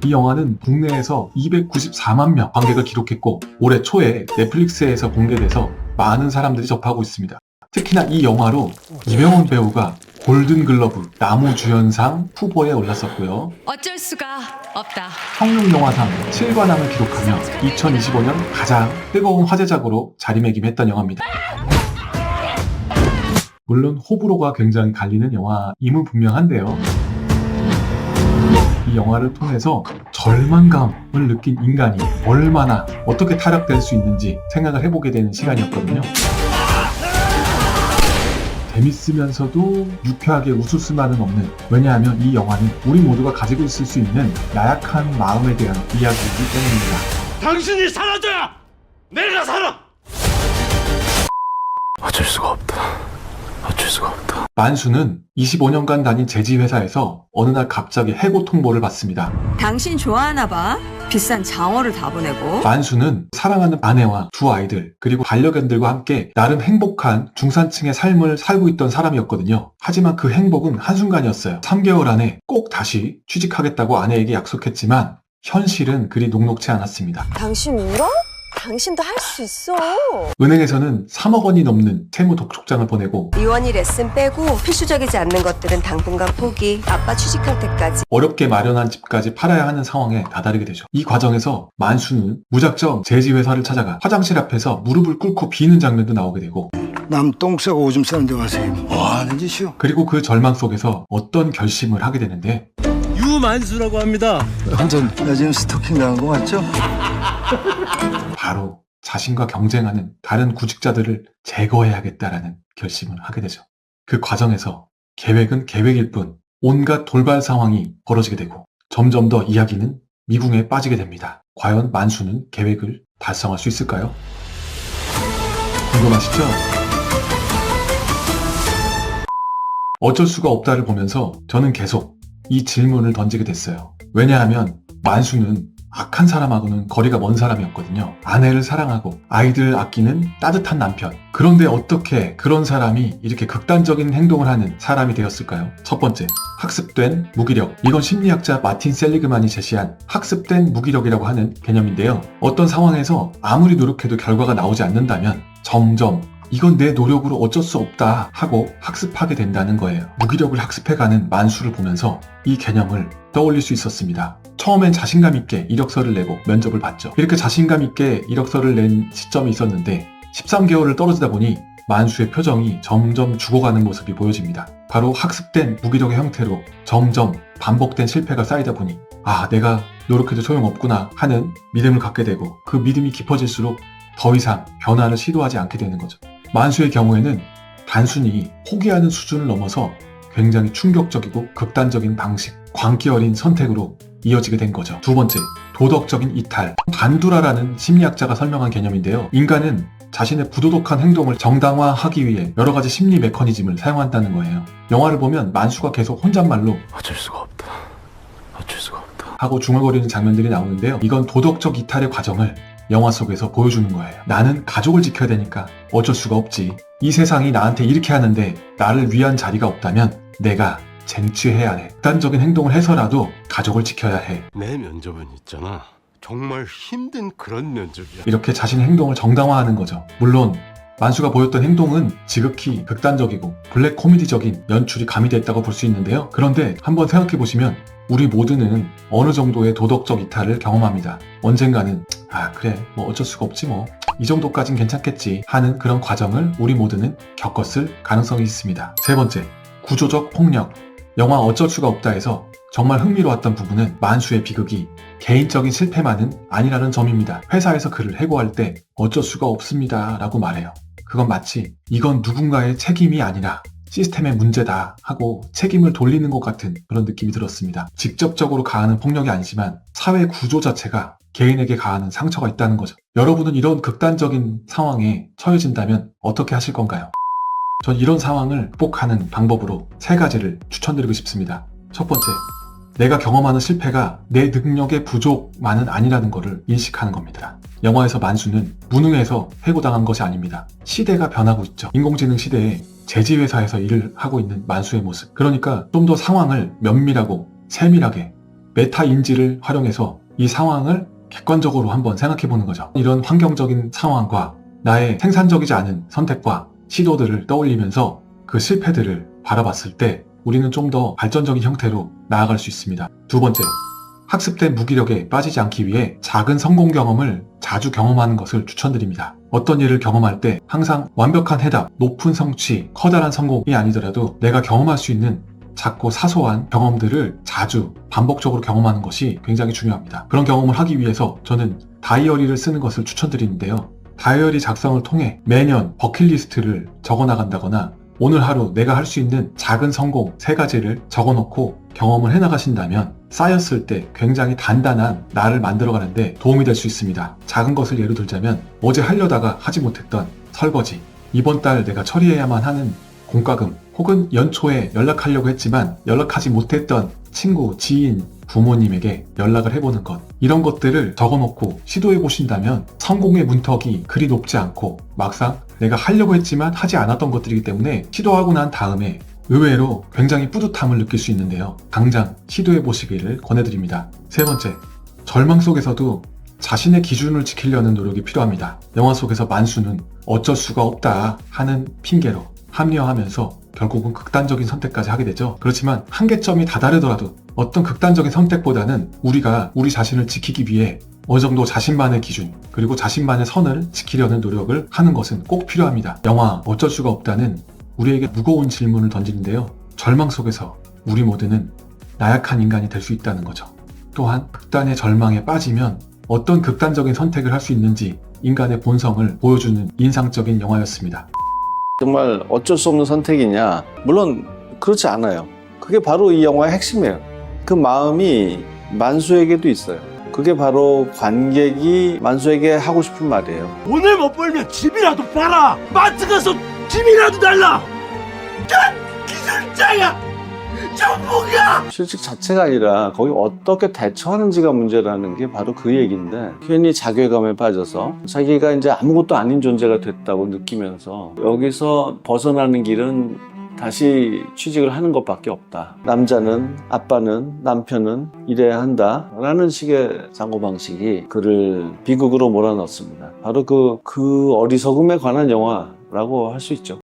이 영화는 국내에서 294만 명 관객을 기록했고 올해 초에 넷플릭스에서 공개돼서 많은 사람들이 접하고 있습니다. 특히나 이 영화로 이병헌 배우가 골든글러브 나무주연상 후보에 올랐었고요. 어쩔 수가 없다. 평균영화상 7관왕을 기록하며 2025년 가장 뜨거운 화제작으로 자리매김했던 영화입니다. 물론 호불호가 굉장히 갈리는 영화임은 분명한데요. 이 영화를 통해서 절망감을 느낀 인간이 얼마나 어떻게 타락될 수 있는지 생각을 해보게 되는 시간이었거든요. 재밌으면서도 유쾌하게 웃을 수만은 없는, 왜냐하면 이 영화는 우리 모두가 가지고 있을 수 있는 나약한 마음에 대한 이야기이기 때문입니다. 당신이 사라져야 내가 살아! 어쩔 수가 없다. 어쩔 수가 없다. 만수는 25년간 다닌 제지회사에서 어느 날 갑자기 해고 통보를 받습니다. 당신 좋아하나 봐. 비싼 장어를 다 보내고. 만수는 사랑하는 아내와 두 아이들 그리고 반려견들과 함께 나름 행복한 중산층의 삶을 살고 있던 사람이었거든요. 하지만 그 행복은 한순간이었어요. 3개월 안에 꼭 다시 취직하겠다고 아내에게 약속했지만 현실은 그리 녹록지 않았습니다. 당신 울어? 당신도 할 수 있어. 은행에서는 3억 원이 넘는 채무 독촉장을 보내고 이원이 레슨 빼고 필수적이지 않는 것들은 당분간 포기. 아빠 취직할 때까지. 어렵게 마련한 집까지 팔아야 하는 상황에 다다르게 되죠. 이 과정에서 만수는 무작정 제지회사를 찾아가 화장실 앞에서 무릎을 꿇고 비는 장면도 나오게 되고 남 똥 싸고 오줌 싸는 데 와서 뭐 하는 짓이오? 그리고 그 절망 속에서 어떤 결심을 하게 되는데 유만수라고 합니다. 완전 나 지금 스토킹 당한 거 맞죠? 바로 자신과 경쟁하는 다른 구직자들을 제거해야겠다라는 결심을 하게 되죠. 그 과정에서 계획은 계획일 뿐 온갖 돌발 상황이 벌어지게 되고 점점 더 이야기는 미궁에 빠지게 됩니다. 과연 만수는 계획을 달성할 수 있을까요? 궁금하시죠? 어쩔 수가 없다를 보면서 저는 계속 이 질문을 던지게 됐어요. 왜냐하면 만수는 악한 사람하고는 거리가 먼 사람이었거든요. 아내를 사랑하고 아이들을 아끼는 따뜻한 남편. 그런데 어떻게 그런 사람이 이렇게 극단적인 행동을 하는 사람이 되었을까요? 첫 번째, 학습된 무기력. 이건 심리학자 마틴 셀리그만이 제시한 학습된 무기력이라고 하는 개념인데요. 어떤 상황에서 아무리 노력해도 결과가 나오지 않는다면 점점 이건 내 노력으로 어쩔 수 없다 하고 학습하게 된다는 거예요. 무기력을 학습해가는 만수를 보면서 이 개념을 떠올릴 수 있었습니다. 처음엔 자신감 있게 이력서를 내고 면접을 봤죠. 이렇게 자신감 있게 이력서를 낸 시점이 있었는데 13개월을 떨어지다 보니 만수의 표정이 점점 죽어가는 모습이 보여집니다. 바로 학습된 무기력의 형태로 점점 반복된 실패가 쌓이다 보니 아, 내가 노력해도 소용없구나 하는 믿음을 갖게 되고 그 믿음이 깊어질수록 더 이상 변화를 시도하지 않게 되는 거죠. 만수의 경우에는 단순히 포기하는 수준을 넘어서 굉장히 충격적이고 극단적인 방식, 광기 어린 선택으로 이어지게 된 거죠. 두 번째, 도덕적인 이탈. 반두라라는 심리학자가 설명한 개념인데요. 인간은 자신의 부도덕한 행동을 정당화하기 위해 여러 가지 심리 메커니즘을 사용한다는 거예요. 영화를 보면 만수가 계속 혼잣말로 어쩔 수가 없다. 어쩔 수가 없다. 하고 중얼거리는 장면들이 나오는데요. 이건 도덕적 이탈의 과정을 영화 속에서 보여주는 거예요. 나는 가족을 지켜야 되니까 어쩔 수가 없지. 이 세상이 나한테 이렇게 하는데 나를 위한 자리가 없다면 내가 쟁취해야 해. 극단적인 행동을 해서라도 가족을 지켜야 해. 내 면접은 있잖아. 정말 힘든 그런 면접이야. 이렇게 자신의 행동을 정당화하는 거죠. 물론 만수가 보였던 행동은 지극히 극단적이고 블랙 코미디적인 연출이 가미됐다고 볼 수 있는데요. 그런데 한번 생각해보시면 우리 모두는 어느 정도의 도덕적 이탈을 경험합니다. 언젠가는 아 그래 뭐 어쩔 수가 없지 뭐 이 정도까진 괜찮겠지 하는 그런 과정을 우리 모두는 겪었을 가능성이 있습니다. 세 번째, 구조적 폭력. 영화 어쩔 수가 없다에서 정말 흥미로웠던 부분은 만수의 비극이 개인적인 실패만은 아니라는 점입니다. 회사에서 그를 해고할 때 어쩔 수가 없습니다 라고 말해요. 그건 마치 이건 누군가의 책임이 아니라 시스템의 문제다 하고 책임을 돌리는 것 같은 그런 느낌이 들었습니다. 직접적으로 가하는 폭력이 아니지만 사회 구조 자체가 개인에게 가하는 상처가 있다는 거죠. 여러분은 이런 극단적인 상황에 처해진다면 어떻게 하실 건가요? 전 이런 상황을 극복하는 방법으로 3가지를 추천드리고 싶습니다. 첫 번째, 내가 경험하는 실패가 내 능력의 부족만은 아니라는 것을 인식하는 겁니다. 영화에서 만수는 무능해서 해고당한 것이 아닙니다. 시대가 변하고 있죠. 인공지능 시대에 제지회사에서 일을 하고 있는 만수의 모습. 그러니까 좀 더 상황을 면밀하고 세밀하게 메타인지를 활용해서 이 상황을 객관적으로 한번 생각해 보는 거죠. 이런 환경적인 상황과 나의 생산적이지 않은 선택과 시도들을 떠올리면서 그 실패들을 바라봤을 때 우리는 좀 더 발전적인 형태로 나아갈 수 있습니다. 두 번째, 학습된 무기력에 빠지지 않기 위해 작은 성공 경험을 자주 경험하는 것을 추천드립니다. 어떤 일을 경험할 때 항상 완벽한 해답, 높은 성취, 커다란 성공이 아니더라도 내가 경험할 수 있는 작고 사소한 경험들을 자주 반복적으로 경험하는 것이 굉장히 중요합니다. 그런 경험을 하기 위해서 저는 다이어리를 쓰는 것을 추천드리는데요. 다이어리 작성을 통해 매년 버킷리스트를 적어나간다거나 오늘 하루 내가 할 수 있는 작은 성공 3가지를 적어놓고 경험을 해나가신다면 쌓였을 때 굉장히 단단한 나를 만들어가는데 도움이 될 수 있습니다. 작은 것을 예로 들자면 어제 하려다가 하지 못했던 설거지, 이번 달 내가 처리해야만 하는 공과금, 혹은 연초에 연락하려고 했지만 연락하지 못했던 친구, 지인, 부모님에게 연락을 해보는 것, 이런 것들을 적어놓고 시도해 보신다면 성공의 문턱이 그리 높지 않고 막상 내가 하려고 했지만 하지 않았던 것들이기 때문에 시도하고 난 다음에 의외로 굉장히 뿌듯함을 느낄 수 있는데요. 당장 시도해 보시기를 권해드립니다. 세 번째, 절망 속에서도 자신의 기준을 지키려는 노력이 필요합니다. 영화 속에서 만수는 어쩔 수가 없다 하는 핑계로 합리화하면서 결국은 극단적인 선택까지 하게 되죠. 그렇지만 한계점이 다다르더라도 어떤 극단적인 선택보다는 우리가 우리 자신을 지키기 위해 어느 정도 자신만의 기준 그리고 자신만의 선을 지키려는 노력을 하는 것은 꼭 필요합니다. 영화 어쩔 수가 없다는 우리에게 무거운 질문을 던지는데요. 절망 속에서 우리 모두는 나약한 인간이 될 수 있다는 거죠. 또한 극단의 절망에 빠지면 어떤 극단적인 선택을 할 수 있는지 인간의 본성을 보여주는 인상적인 영화였습니다. 정말 어쩔 수 없는 선택이냐? 물론 그렇지 않아요. 그게 바로 이 영화의 핵심이에요. 그 마음이 만수에게도 있어요. 그게 바로 관객이 만수에게 하고 싶은 말이에요. 오늘 못 벌면 집이라도 팔아! 마트 가서 집이라도 달라! 기술자야! 전문가! 실직 자체가 아니라 거기 어떻게 대처하는지가 문제라는 게 바로 그 얘기인데 괜히 자괴감에 빠져서 자기가 이제 아무것도 아닌 존재가 됐다고 느끼면서 여기서 벗어나는 길은 다시 취직을 하는 것밖에 없다. 남자는, 아빠는, 남편은 이래야 한다 라는 식의 사고방식이 그를 비극으로 몰아넣습니다. 바로 그 어리석음에 관한 영화라고 할 수 있죠.